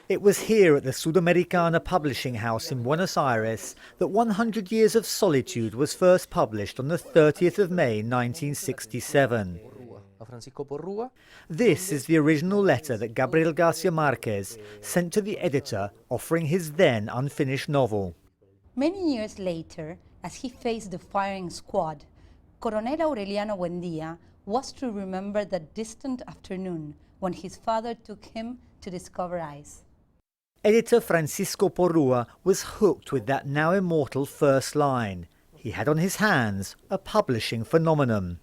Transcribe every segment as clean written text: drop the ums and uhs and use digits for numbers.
It was here at the Sudamericana publishing house in Buenos Aires that 100 Years of Solitude was first published on the 30th of May 1967. This is the original letter that Gabriel Garcia Marquez sent to the editor offering his then unfinished novel. Many years later, as he faced the firing squad, Coronel Aureliano Buendía was to remember that distant afternoon when his father took him to discover ice. Editor Francisco Porrua was hooked with that now immortal first line. He had on his hands a publishing phenomenon.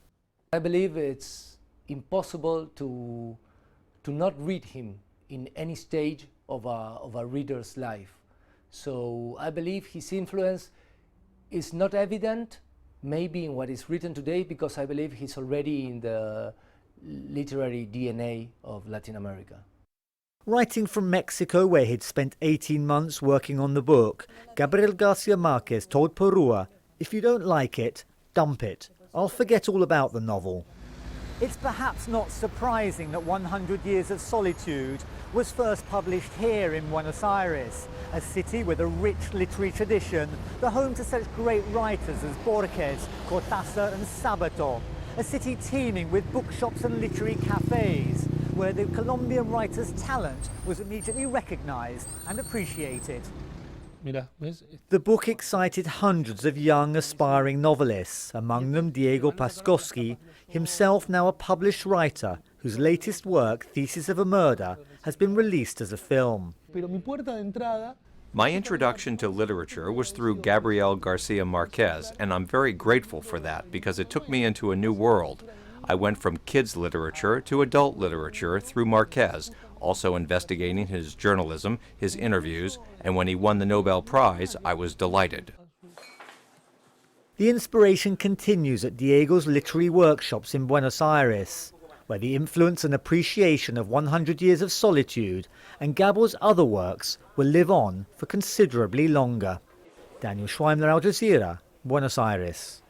I believe it's impossible to not read him in any stage of a reader's life. So I believe his influence is not evident, maybe in what is written today, because I believe he's already in the literary DNA of Latin America. Writing from Mexico, where he'd spent 18 months working on the book, Gabriel Garcia Marquez told Porrua, "If you don't like it, dump it. I'll forget all about the novel." It's perhaps not surprising that 100 Years of Solitude was first published here in Buenos Aires, a city with a rich literary tradition, the home to such great writers as Borges, Cortázar and Sabato, a city teeming with bookshops and literary cafes, where the Colombian writer's talent was immediately recognized and appreciated. The book excited hundreds of young, aspiring novelists, among them Diego PASKOWSKI, himself now a published writer, whose latest work, Thesis of a Murder, has been released as a film. My introduction to literature was through Gabriel Garcia Marquez, and I'm very grateful for that because it took me into a new world. I went from kids' literature to adult literature through Marquez, also investigating his journalism, his interviews, and when he won the Nobel Prize, I was delighted. The inspiration continues at Diego's literary workshops in Buenos Aires, where the influence and appreciation of 100 Years of Solitude and Gabo's other works will live on for considerably longer. Daniel Schweimler, Jazeera, Buenos Aires.